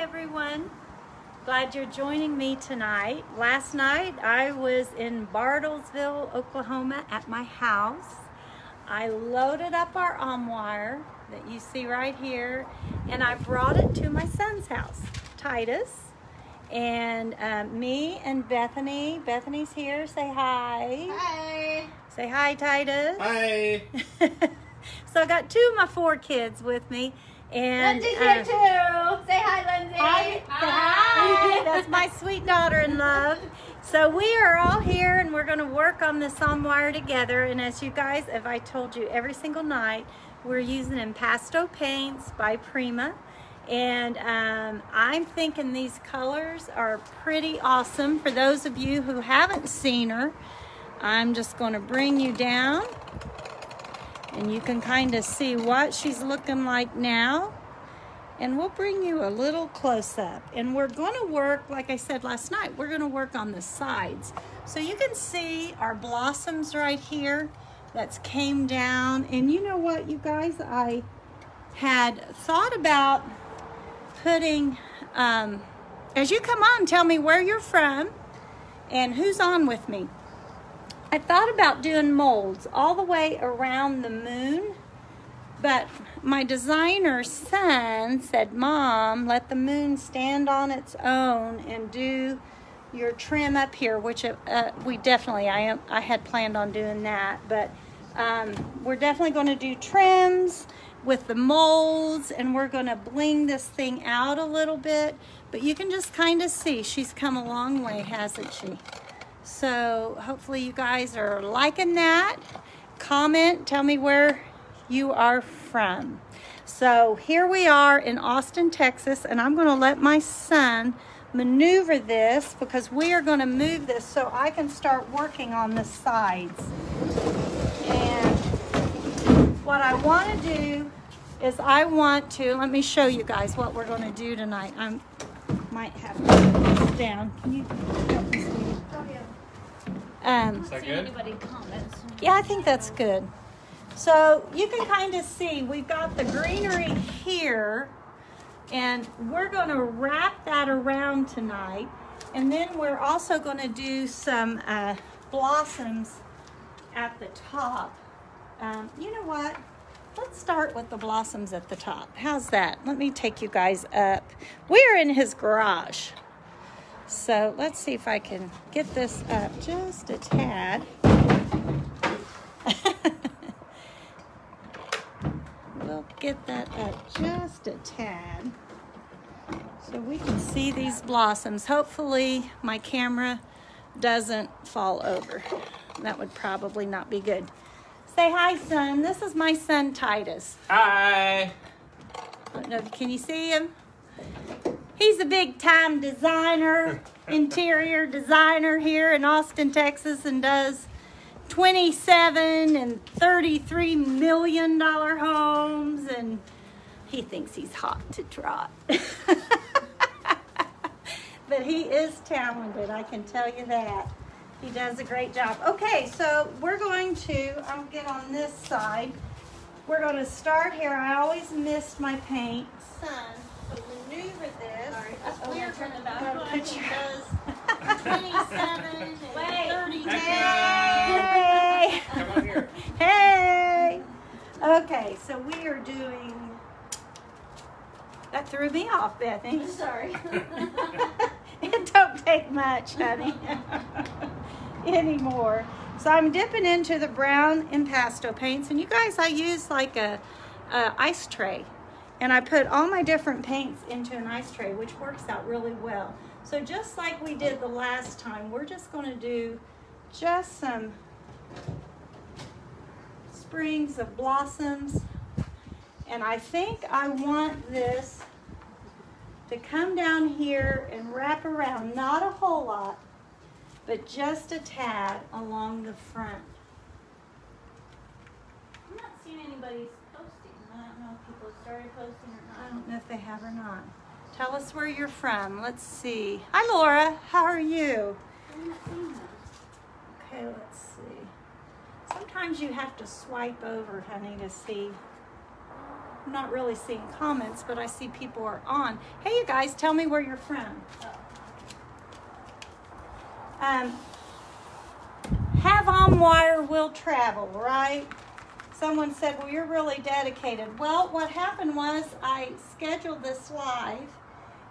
everyone. Glad you're joining me tonight. Last night I was in Bartlesville, Oklahoma at my house. I loaded up our Armoire that you see right here and I brought it to my son's house, Titus. And me and Bethany. Bethany's here. Say hi. Hi. Say hi, Titus. Hi. So I got two of my four kids with me. And Lindsay's here too. Say hi, Lindsay. Hi. Hi. That's my sweet daughter-in-law. So we are all here and we're going to work on this Armoire together. And as you guys, as I told you every single night, we're using impasto paints by Prima. And I'm thinking these colors are pretty awesome. For those of you who haven't seen her, I'm just going to bring you down and you can kind of see what she's looking like now. And we'll bring you a little close up. And we're going to work, like I said last night, we're going to work on the sides. So you can see our blossoms right here that's came down. And you know what, you guys, I had thought about putting, as you come on, tell me where you're from and who's on with me. I thought about doing molds all the way around the moon, but my designer's son said, Mom, let the moon stand on its own and do your trim up here, which we definitely, I had planned on doing that, but we're definitely going to do trims with the molds, and we're going to bling this thing out a little bit, but you can just kind of see she's come a long way, hasn't she? So hopefully you guys are liking that. Comment, tell me where you are from. So here we are in Austin, Texas, and I'm going to let my son maneuver this because we are going to move this so I can start working on the sides. And what I want to do is let me show you guys what we're going to do tonight. I might have to put this down. Can you help me, sweetie? Is that good? Yeah, I think that's good. So you can kind of see we've got the greenery here, and we're going to wrap that around tonight. And then we're also going to do some blossoms at the top. You know what? Let's start with the blossoms at the top. How's that? Let me take you guys up. We're in his garage. So let's see if I can get this up just a tad. We'll get that up just a tad so we can see these blossoms. Hopefully my camera doesn't fall over. That would probably not be good. Say hi, son. This is my son, Titus. Hi. I don't know, can you see him? He's a big-time designer, interior designer here in Austin, Texas, and does $27 and $33 million homes, and he thinks he's hot to trot. But he is talented, I can tell you that. He does a great job. Okay, so we're going to, I'll get on this side. We're going to start here. I always miss my paint. Son, so maneuver this. Sorry. We're turn the back going on. to does 27 and 30. Hey. Come on here. Hey. Okay, so we are doing, that threw me off, Bethany. Sorry. It don't take much, honey, anymore. So I'm dipping into the brown impasto paints, and you guys, I use like a ice tray, and I put all my different paints into an ice tray, which works out really well. So just like we did the last time, we're just going to do just some sprigs of blossoms, and I think I want this to come down here and wrap around, not a whole lot, but just a tad along the front. I'm not seeing anybody posting. I don't know if people started posting or not. I don't know if they have or not. Tell us where you're from. Let's see. Hi, Laura. How are you? I'm not seeing those. Okay, let's see. Sometimes you have to swipe over, honey, to see. I'm not really seeing comments, but I see people are on. Hey, you guys, tell me where you're from. Have Armoire will travel, right? Someone said, well, you're really dedicated. Well, what happened was I scheduled this live,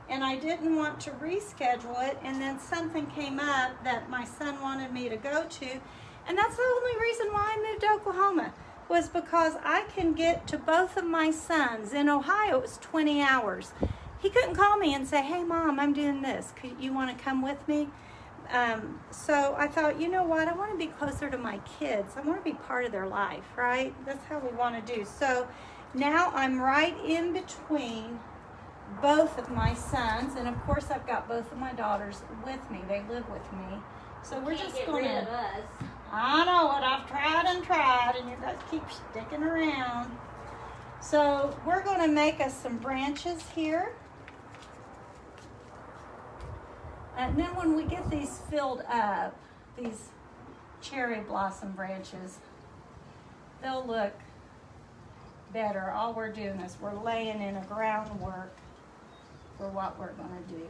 and I didn't want to reschedule it, and then something came up that my son wanted me to go to, and that's the only reason why I moved to Oklahoma, was because I can get to both of my sons. In Ohio, it was 20 hours. He couldn't call me and say, hey, Mom, I'm doing this. You want to come with me? So I thought, you know what? I want to be closer to my kids. I want to be part of their life, right? That's how we want to do. So now I'm right in between both of my sons, and of course I've got both of my daughters with me. They live with me. So we're just going to... I know what I've tried and you guys keep sticking around. So we're going to make us some branches here. And then when we get these filled up, these cherry blossom branches, they'll look better. All we're doing is we're laying in a groundwork for what we're going to do.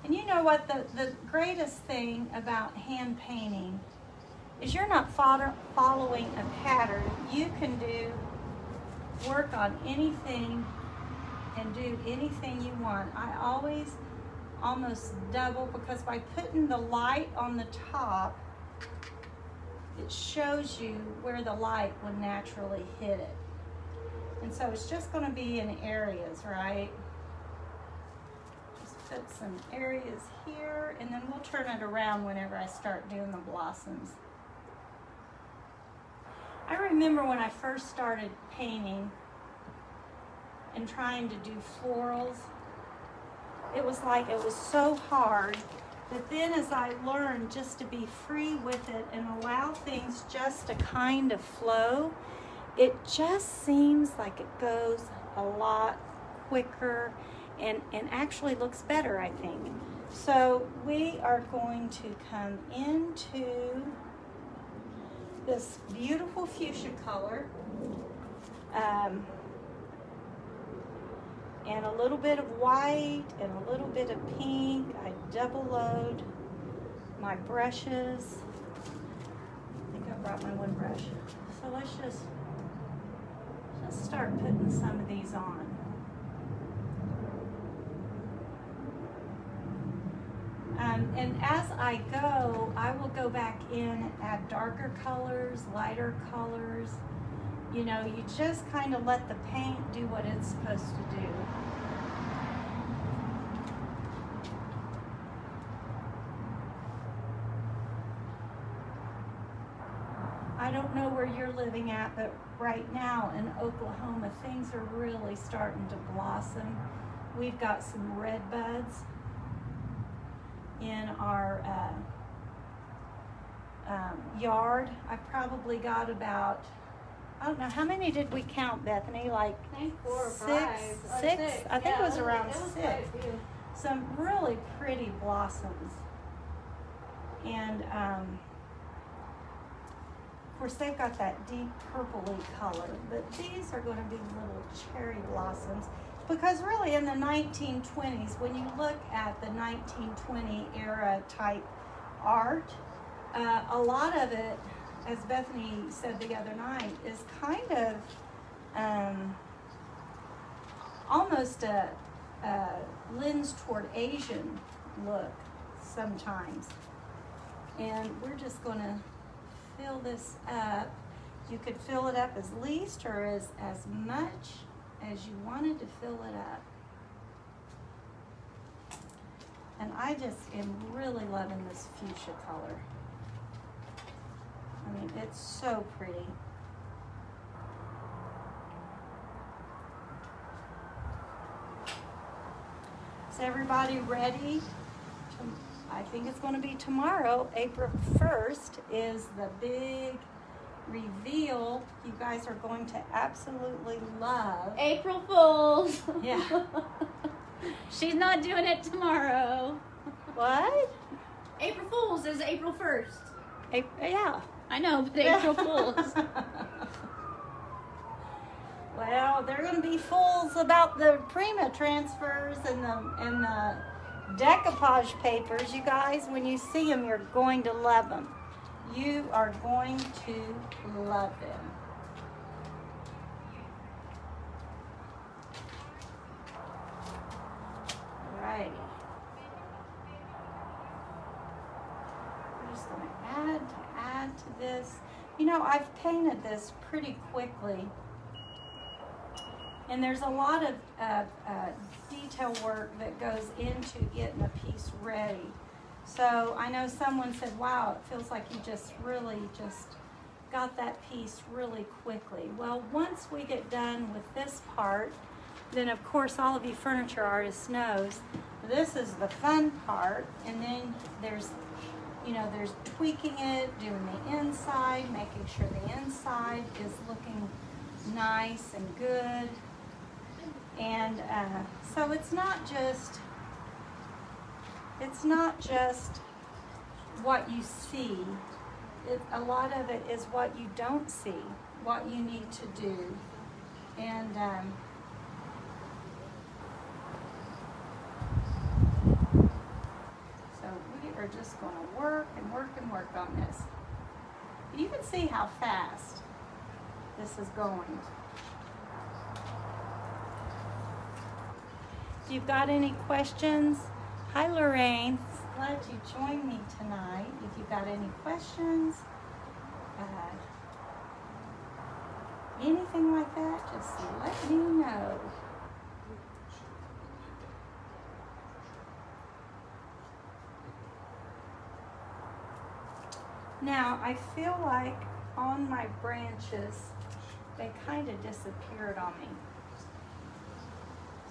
And you know what? The greatest thing about hand painting is you're not following a pattern. You can work on anything and do anything you want. I always almost double, because by putting the light on the top, it shows you where the light would naturally hit it. And so it's just going to be in areas, right? Just put some areas here, and then we'll turn it around whenever I start doing the blossoms. I remember when I first started painting and trying to do florals, it was like it was so hard. But then as I learned just to be free with it and allow things just to kind of flow, it just seems like it goes a lot quicker and actually looks better, I think. So we are going to come into this beautiful fuchsia color. And a little bit of white and a little bit of pink. I double load my brushes. I think I brought my one brush. So let's just start putting some of these on. And as I go, I will go back in and add darker colors, lighter colors. You know, you just kind of let the paint do what it's supposed to do. I don't know where you're living at, but right now in Oklahoma, things are really starting to blossom. We've got some red buds in our yard. I probably got about, I don't know, how many did we count, Bethany? Like I think 4 or 5. Six? I think it was around it was 6. quite a few. Some really pretty blossoms. And of course they've got that deep purpley color, but these are going to be little cherry blossoms. Because really in the 1920s, when you look at the 1920 era type art, a lot of it, as Bethany said the other night, is kind of almost a lens toward Asian look sometimes. And we're just going to fill this up. You could fill it up as least or as much as you wanted to fill it up. And I just am really loving this fuchsia color. I mean, it's so pretty. Is everybody ready? I think it's going to be tomorrow, April 1st, is the big reveal. You guys are going to absolutely love. April Fools. Yeah. She's not doing it tomorrow. What? April Fools is April 1st. Yeah. I know, but April Fools. Well, they're going to be fools about the Prima transfers and the decoupage papers. You guys, when you see them, you're going to love them. You are going to love them. Alrighty. We're just going to add to this. You know, I've painted this pretty quickly. And there's a lot of detail work that goes into getting a piece ready. So I know someone said, wow, it feels like you just really just got that piece really quickly. Well, once we get done with this part, then of course all of you furniture artists knows this is the fun part. And then there's, you know, there's tweaking it, doing the inside, making sure the inside is looking nice and good. And so it's not just what you see. A lot of it is what you don't see, what you need to do. And so we are just going to work and work and work on this. You can see how fast this is going. If you've got any questions, hi Lorraine, glad you joined me tonight. If you've got any questions, anything like that, just let me know. Now, I feel like on my branches, they kind of disappeared on me.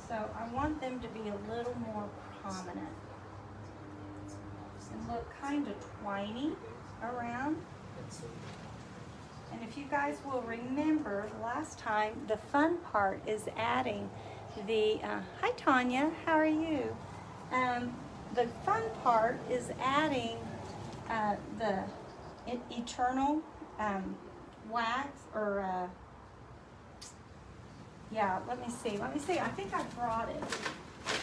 So I want them to be a little more prominent and look kind of twiny around. And if you guys will remember, last time, the fun part is adding the, hi Tanya, how are you? The fun part is adding the eternal wax, or yeah, let me see. I think I brought it.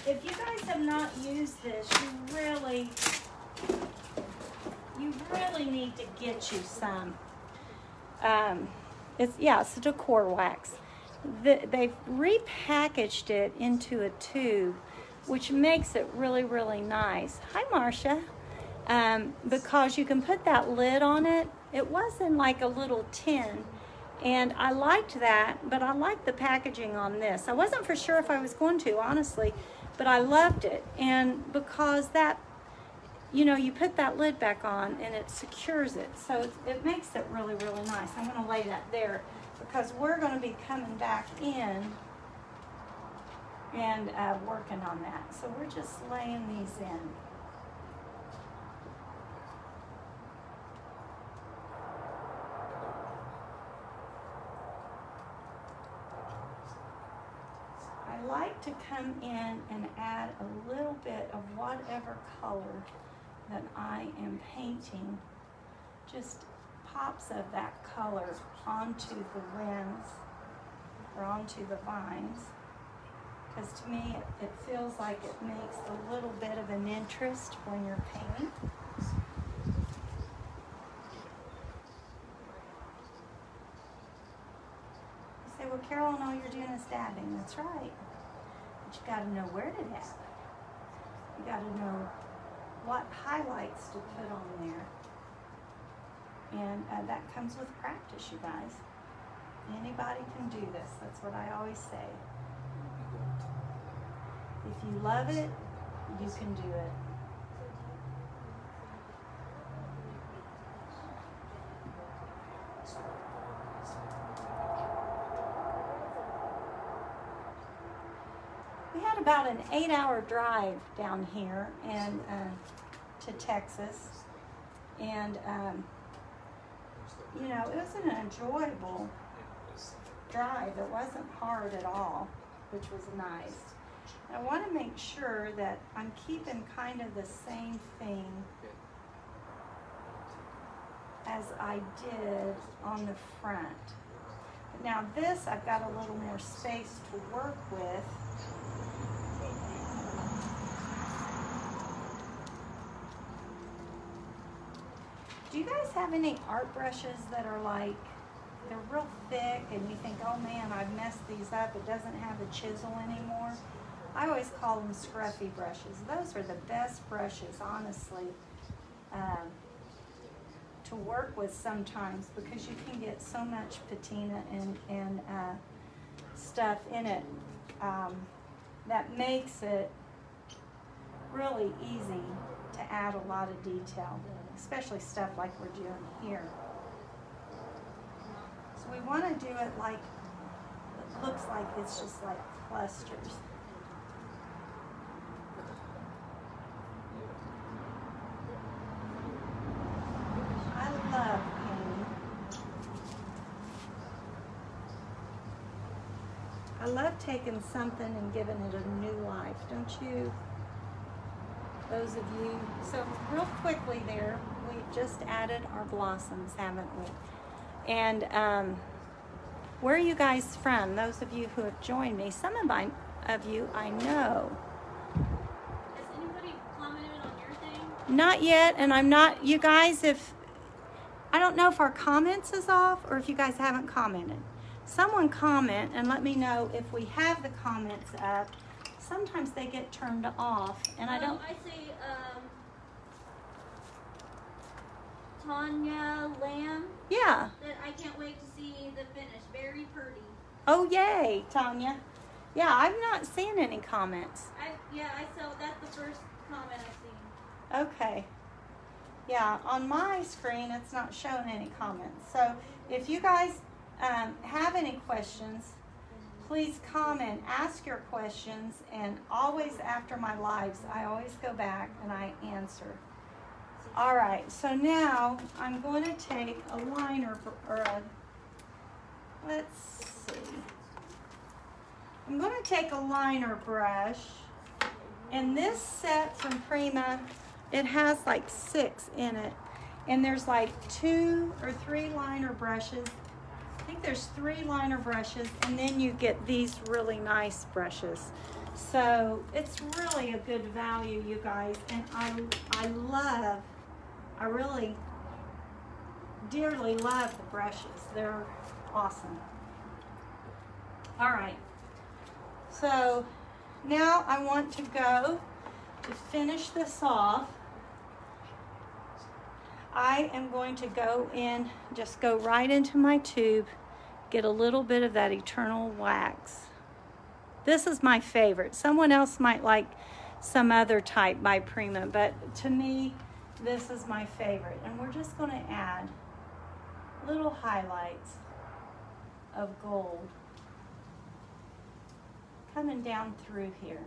If you guys have not used this, you really need to get you some. It's a Decor wax. They've repackaged it into a tube, which makes it really, really nice. Hi, Marcia. Because you can put that lid on it. It was in like a little tin. And I liked that, but I liked the packaging on this. I wasn't for sure if I was going to, honestly, but I loved it. And because that, you know, you put that lid back on and it secures it. So it makes it really, really nice. I'm going to lay that there because we're going to be coming back in and working on that. So we're just laying these in. I like to come in and add a little bit of whatever color that I am painting, just pops of that color onto the limbs or onto the vines, because to me it feels like it makes a little bit of an interest when you're painting. You say, well, Carolyn, all you're doing is dabbing. That's right. But you got to know where to dab. You got to know what highlights to put on there. And that comes with practice, you guys. Anybody can do this. That's what I always say. If you love it, you can do it. We had about an 8-hour drive down here and to Texas, and you know, it was an enjoyable drive. It wasn't hard at all, which was nice. And I want to make sure that I'm keeping kind of the same thing as I did on the front. now this I've got a little more space to work with. Do you guys have any art brushes that are like, they're real thick and you think, oh man, I've messed these up, it doesn't have a chisel anymore? I always call them scruffy brushes. Those are the best brushes, honestly, to work with sometimes, because you can get so much patina and stuff in it that makes it really easy to add a lot of detail, especially stuff like we're doing here. So we want to do it like, it looks like it's just like clusters. I love painting. I love taking something and giving it a new life, don't you? Those of you. So real quickly there, we just added our blossoms, haven't we? And where are you guys from? Those of you who have joined me, some of you I know. Has anybody commented on your thing? Not yet, and I'm not, you guys, if, I don't know if our comments is off or if you guys haven't commented. Someone comment and let me know if we have the comments up. Sometimes they get turned off, and I don't. I see Tanya Lamb. Yeah. That I can't wait to see the finish. Very pretty. Oh, yay, Tanya. Yeah, I've not seen any comments. I saw, that's the first comment I've seen. Okay. Yeah, on my screen, it's not showing any comments. So if you guys have any questions, please comment, ask your questions, and always after my lives, I always go back and I answer. All right, so now I'm going to take a liner, let's see. I'm going to take a liner brush, and this set from Prima, it has like 6 in it, and there's like 2 or 3 liner brushes. I think there's 3 liner brushes, and then you get these really nice brushes. So it's really a good value, you guys, and I really dearly love the brushes. They're awesome. All right, so now I want to go to finish this off. I am going to go in, just go right into my tube, get a little bit of that eternal wax. This is my favorite. Someone else might like some other type by Prima, but to me, this is my favorite. And we're just going to add little highlights of gold coming down through here.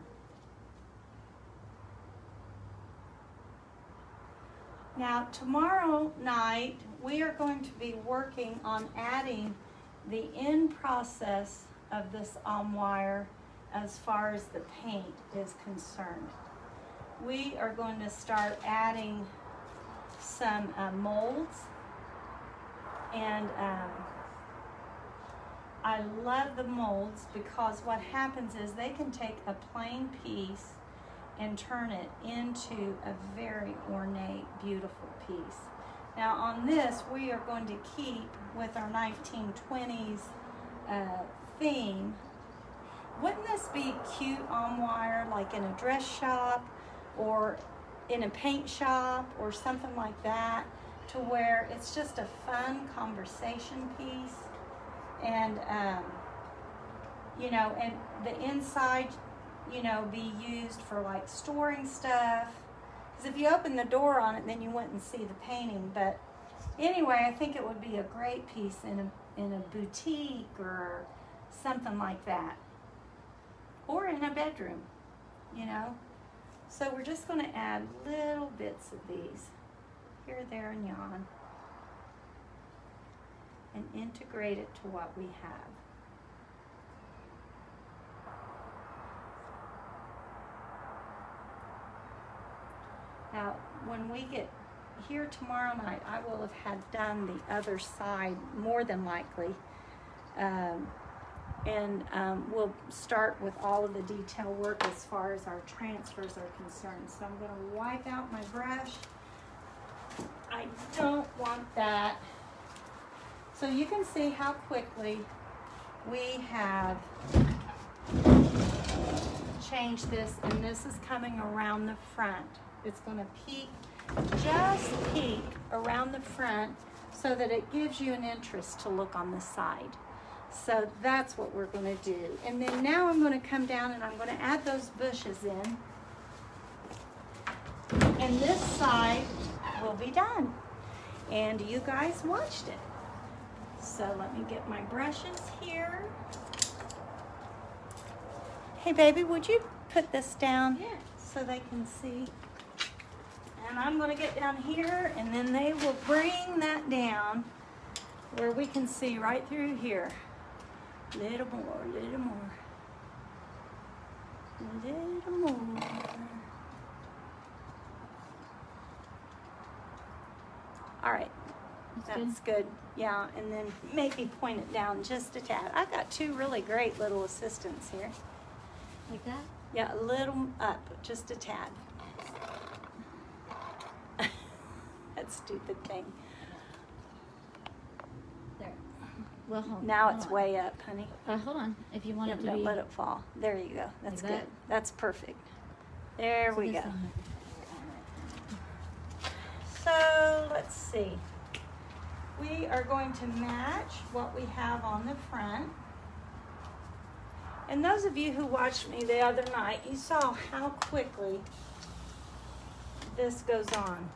Now, tomorrow night, we are going to be working on adding the end process of this armoire as far as the paint is concerned. We are going to start adding some molds, and I love the molds because what happens is they can take a plain piece and turn it into a very ornate, beautiful piece. Now on this, we are going to keep with our 1920s theme. Wouldn't this be cute armoire, like in a dress shop or in a paint shop or something like that, to where it's just a fun conversation piece, and you know, and the inside, you know, be used for like storing stuff. Because if you open the door on it, then you wouldn't see the painting. But anyway, I think it would be a great piece in a boutique or something like that, or in a bedroom, you know. So we're just going to add little bits of these here, there, and yon, and integrate it to what we have. Now, when we get here tomorrow night, I will have had done the other side, more than likely, we'll start with all of the detail work as far as our transfers are concerned. So I'm going to wipe out my brush. I don't want that. So you can see how quickly we have changed this, and this is coming around the front. It's going to peek, just peek around the front so that it gives you an interest to look on the side. So that's what we're going to do. And then now I'm going to come down and I'm going to add those bushes in. And this side will be done. And you guys watched it. So let me get my brushes here. Hey baby, would you put this down? Yeah. So they can see? And I'm going to get down here, and then they will bring that down where we can see right through here. Little more, little more. Little more. All right. That's good. Yeah, and then maybe point it down just a tad. I've got two really great little assistants here. Like that? Yeah, a little up, just a tad. That stupid thing. There. Well, hold Now hold it's on. way up, honey. Hold on. If you want Yeah, it to don't be. let it fall. There you go. That's Like good. that? That's perfect. There So we this go. one- So let's see. We are going to match what we have on the front. And those of you who watched me the other night, you saw how quickly this goes on.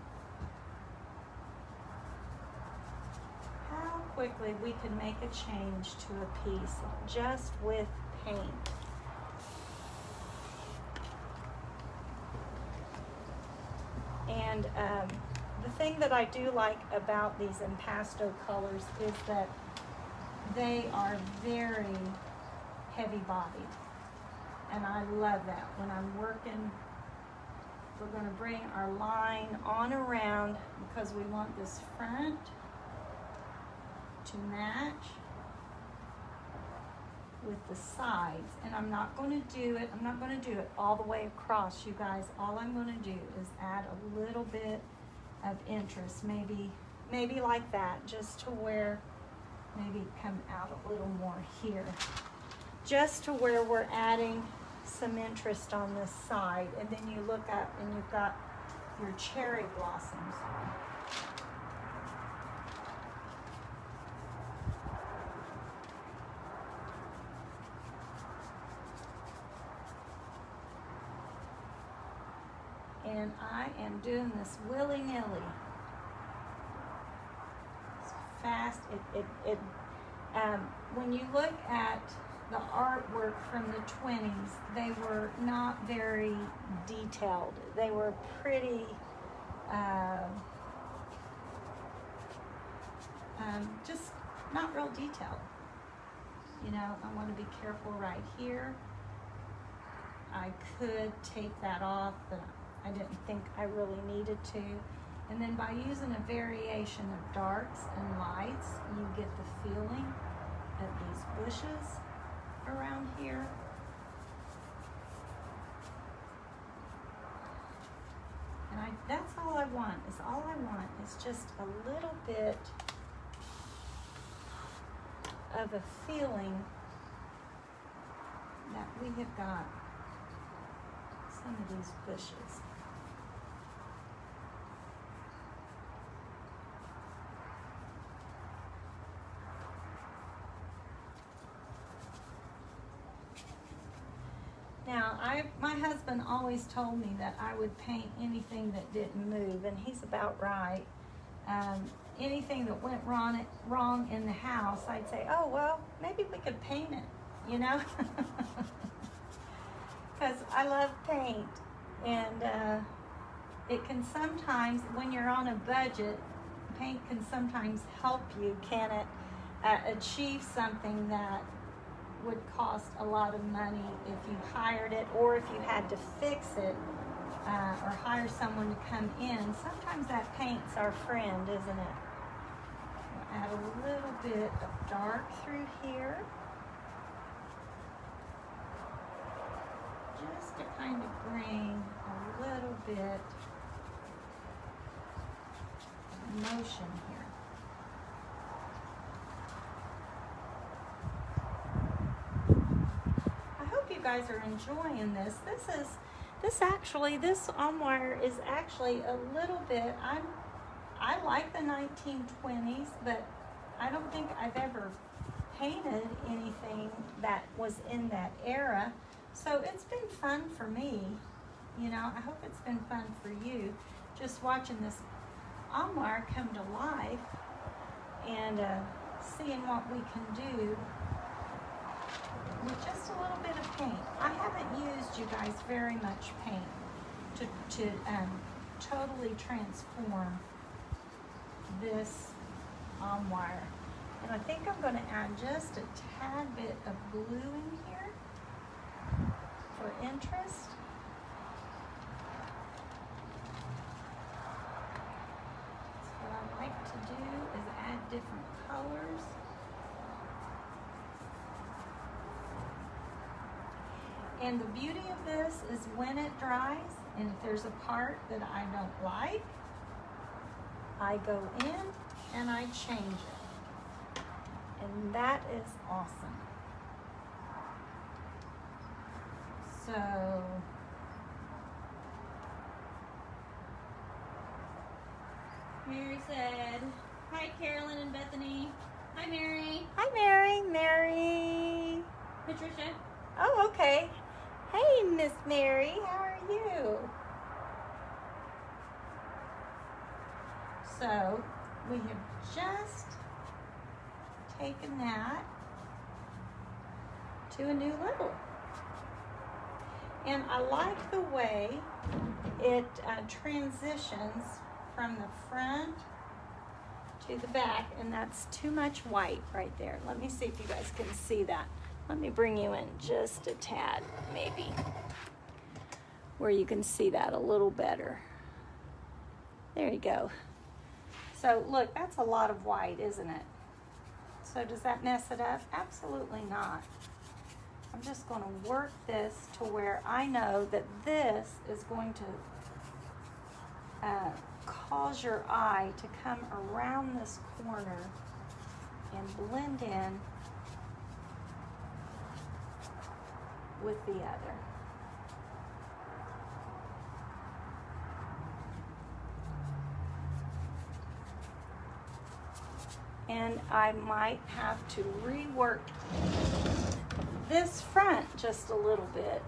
How quickly we can make a change to a piece just with paint. And the thing that I do like about these impasto colors is that they are very heavy bodied. And I love that. When I'm working, we're going to bring our line on around because we want this front to match with the sides. And I'm not going to do it all the way across, you guys. All I'm going to do is add a little bit of interest, maybe like that, just to where, maybe come out a little more here, just to where we're adding some interest on this side. And then you look up and you've got your cherry blossoms. And I am doing this willy-nilly. It's fast. When you look at the artwork from the 20s, they were not very detailed. They were pretty, just not real detailed. You know, I want to be careful right here. I could take that off, but I didn't think I really needed to. And then by using a variation of darks and lights, you get the feeling of these bushes around here. And that's all I want. All I want is just a little bit of a feeling that we have got some of these bushes. Now, my husband always told me that I would paint anything that didn't move, and he's about right. Anything that went wrong in the house, I'd say, oh, well, maybe we could paint it, you know? Because I love paint, and it can sometimes, when you're on a budget, paint can sometimes help you, can it, achieve something that would cost a lot of money if you hired it, or if you had to fix it, or hire someone to come in. Sometimes that paint's our friend, isn't it? add a little bit of dark through here. Just to kind of bring a little bit of motion here. I hope you guys are enjoying this. This armoire is actually a little bit, I like the 1920s, but I don't think I've ever painted anything that was in that era. So it's been fun for me. You know, I hope it's been fun for you, just watching this armoire come to life and seeing what we can do with just a little bit of paint. I haven't used, you guys, very much paint to totally transform this armoire. And I think I'm going to add just a tad bit of blue in here for interest. So what I like to do is add different colors. And the beauty of this is when it dries, and if there's a part that I don't like, I go in and I change it. And that is awesome. So, Mary said, hi Carolyn and Bethany. Hi Mary. hi Mary. Mary. Patricia. Oh, okay. Hey, Miss Mary, how are you? So, we have just taken that to a new level. And I like the way it transitions from the front to the back, and that's too much white right there. Let me see if you guys can see that. Let me bring you in just a tad, maybe, where you can see that a little better. There you go. So look, that's a lot of white, isn't it? So does that mess it up? Absolutely not. I'm just going to work this to where I know that this is going to cause your eye to come around this corner and blend in with the other. And I might have to rework this front just a little bit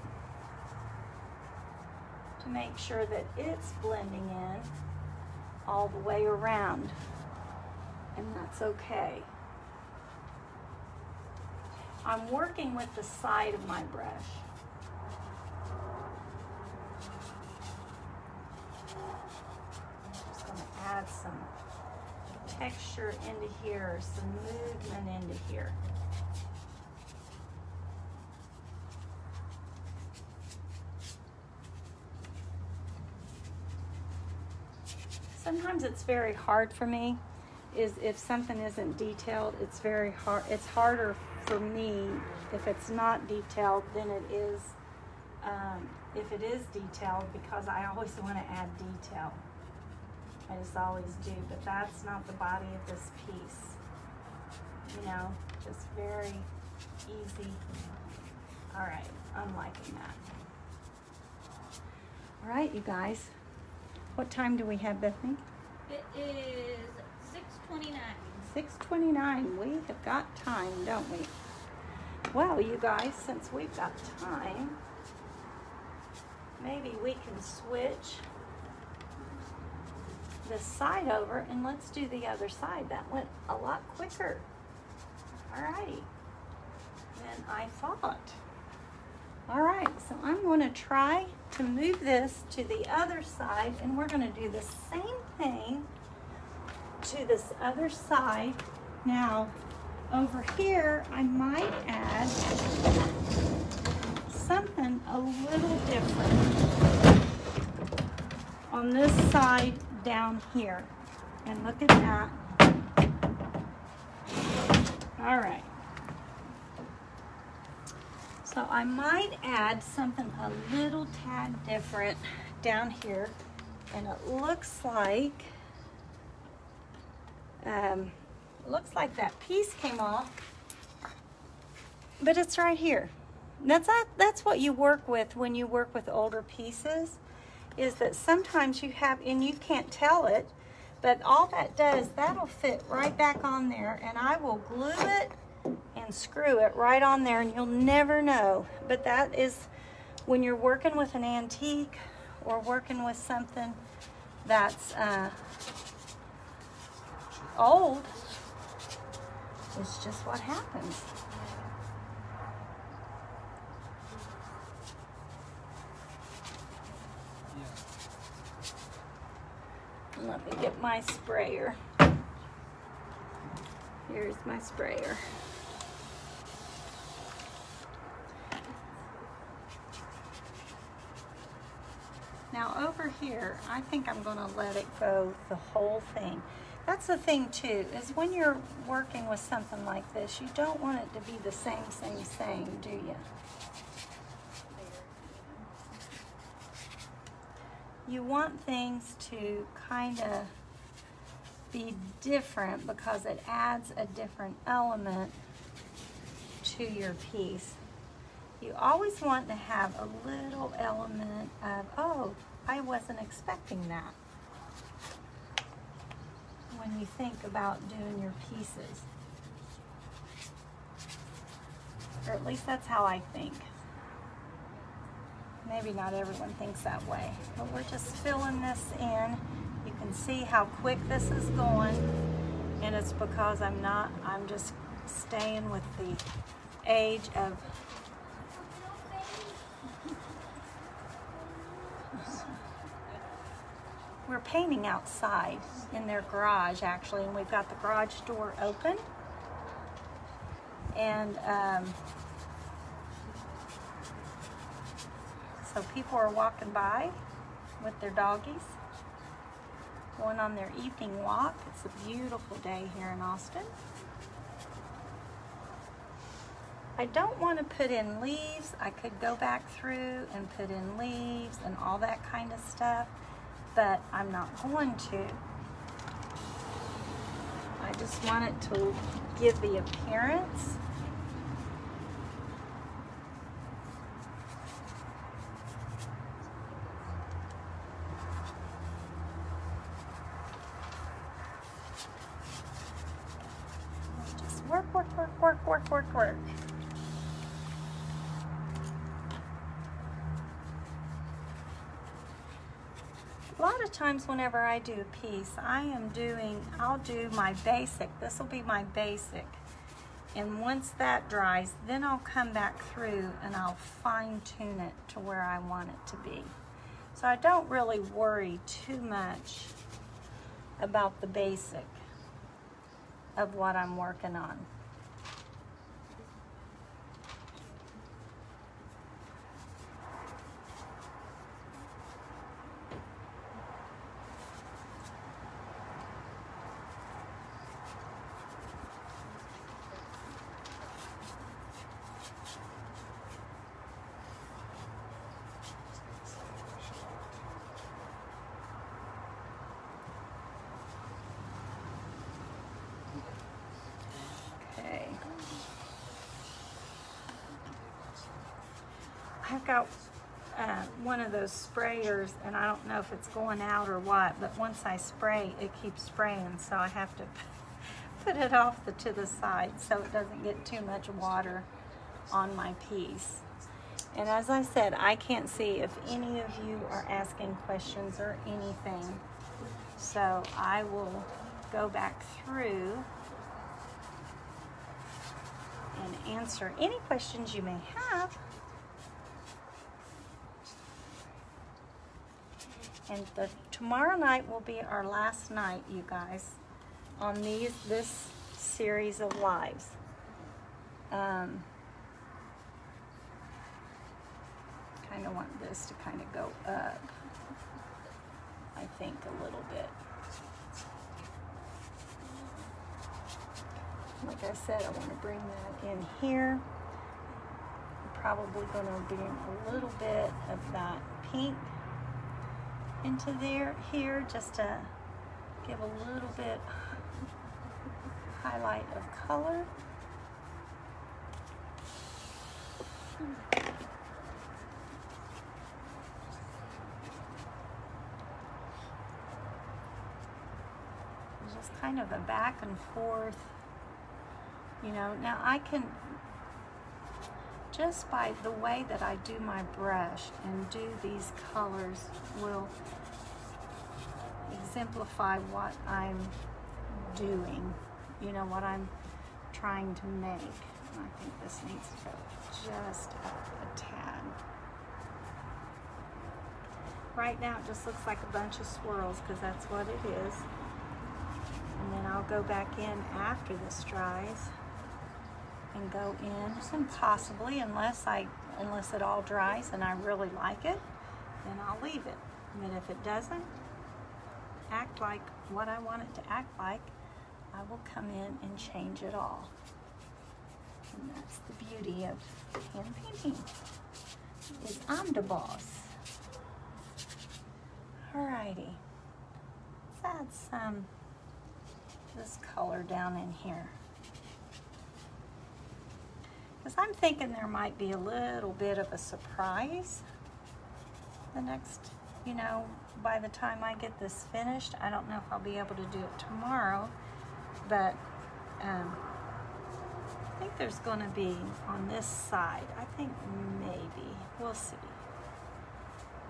to make sure that it's blending in all the way around, and that's okay. I'm working with the side of my brush. I'm just going to add some texture into here, some movement into here. Sometimes it's very hard for me, is if something isn't detailed, it's very hard. It's harder for me if it's not detailed than it is if it is detailed, because I always want to add detail. I just always do, but that's not the body of this piece. You know, just very easy. All right, I'm liking that. All right, you guys. What time do we have, Bethany? It is 6:29. 6:29. We have got time, don't we? Well, you guys, since we've got time, maybe we can switch this side over and let's do the other side. That went a lot quicker. All right, than I thought. All right, so I'm going to try to move this to the other side, and we're going to do the same thing to this other side. Now, over here, I might add something a little different on this side down here. And look at that. All right. So I might add something a little tad different down here, and it looks like that piece came off, but it's right here. That's what you work with when you work with older pieces, is that sometimes you have, and you can't tell it, but all that does, that'll fit right back on there, and I will glue it and screw it right on there, and you'll never know. But that is when you're working with an antique or working with something that's old, it's just what happens. Let me get my sprayer. Here's my sprayer. Now over here, I think I'm going to let it go the whole thing. That's the thing too, is when you're working with something like this, you don't want it to be the same, do you? You want things to kind of be different because it adds a different element to your piece. You always want to have a little element of, oh, I wasn't expecting that, when you think about doing your pieces. Or at least that's how I think. Maybe not everyone thinks that way, but we're just filling this in. You can see how quick this is going, and it's because I'm just staying with the age of we're painting outside in their garage, actually, and we've got the garage door open, and so people are walking by with their doggies, going on their evening walk. It's a beautiful day here in Austin. I don't want to put in leaves. I could go back through and put in leaves and all that kind of stuff, but I'm not going to. I just want it to give the appearance. Just work, work, work, work, work, work, work. A lot of times whenever I do a piece, I'll do my basic. This will be my basic. And once that dries, then I'll come back through and I'll fine tune it to where I want it to be. So I don't really worry too much about the basic of what I'm working on. I've got one of those sprayers, and I don't know if it's going out or what, but once I spray, it keeps spraying, so I have to put it off to the side so it doesn't get too much water on my piece. And as I said, I can't see if any of you are asking questions or anything, so I will go back through and answer any questions you may have. And tomorrow night will be our last night, you guys, on this series of lives. Kind of want this to kind of go up, I think, a little bit. Like I said, I want to bring that in here. I'm probably going to bring a little bit of that pink into here, just to give a little bit highlight of color. Just kind of a back and forth, you know. Now I can, just by the way that I do my brush and do these colors, will exemplify what I'm doing, you know, what I'm trying to make. And I think this needs to go just a tad. Right now it just looks like a bunch of swirls because that's what it is. And then I'll go back in after this dries and go in, and possibly, unless it all dries and I really like it, then I'll leave it. And then if it doesn't act like what I want it to act like, I will come in and change it all. And that's the beauty of hand painting, is I'm the boss. Alrighty, let's add some this color down in here, because I'm thinking there might be a little bit of a surprise the next, you know, by the time I get this finished. I don't know if I'll be able to do it tomorrow, but I think there's going to be on this side, I think maybe, we'll see,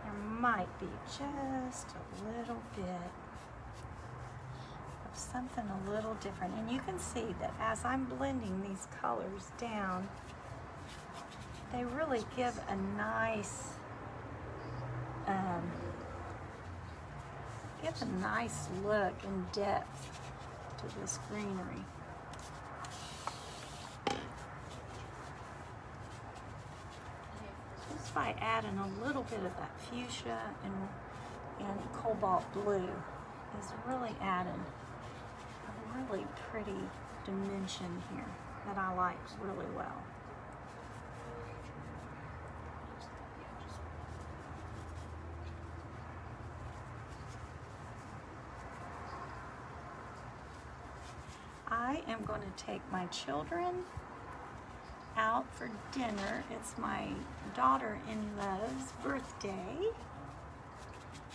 there might be just a little bit of something a little different. And you can see that as I'm blending these colors down, they really give a nice look and depth to this greenery. Just by adding a little bit of that fuchsia and cobalt blue is really adding a really pretty dimension here that I like really well. I am going to take my children out for dinner. It's my daughter-in-law's birthday,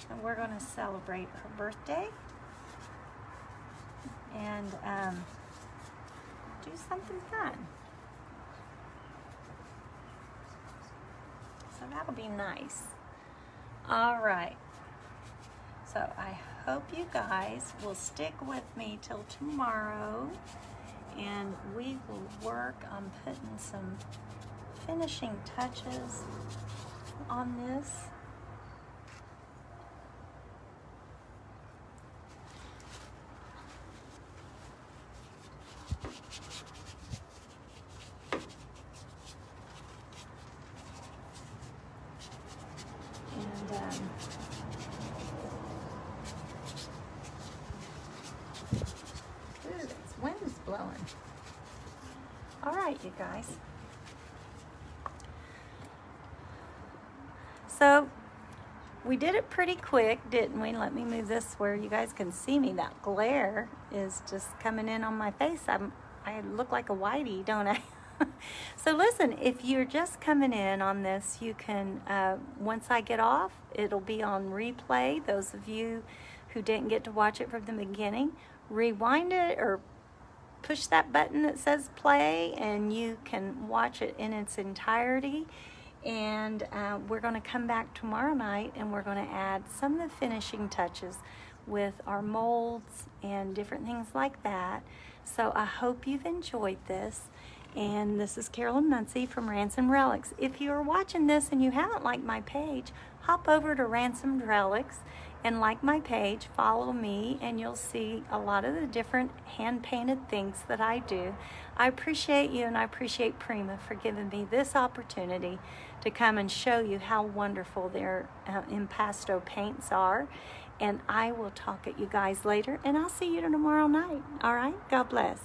and we're going to celebrate her birthday and do something fun. So that'll be nice. All right. So I hope you guys will stick with me till tomorrow, and we will work on putting some finishing touches on this. Wind is blowing. All right, you guys. So we did it pretty quick, didn't we? Let me move this where you guys can see me. That glare is just coming in on my face. I look like a whitey, don't I? So listen, if you're just coming in on this, you can, once I get off, it'll be on replay. Those of you who didn't get to watch it from the beginning, rewind it or push that button that says play, and you can watch it in its entirety. And we're going to come back tomorrow night, and we're going to add some of the finishing touches with our molds and different things like that. So I hope you've enjoyed this. And this is Carolyn Muncie from Ransomed Relics. If you are watching this and you haven't liked my page, hop over to Ransomed Relics and like my page, follow me, and you'll see a lot of the different hand-painted things that I do. I appreciate you, and I appreciate Prima for giving me this opportunity to come and show you how wonderful their impasto paints are. And I will talk at you guys later, and I'll see you tomorrow night. All right? God bless.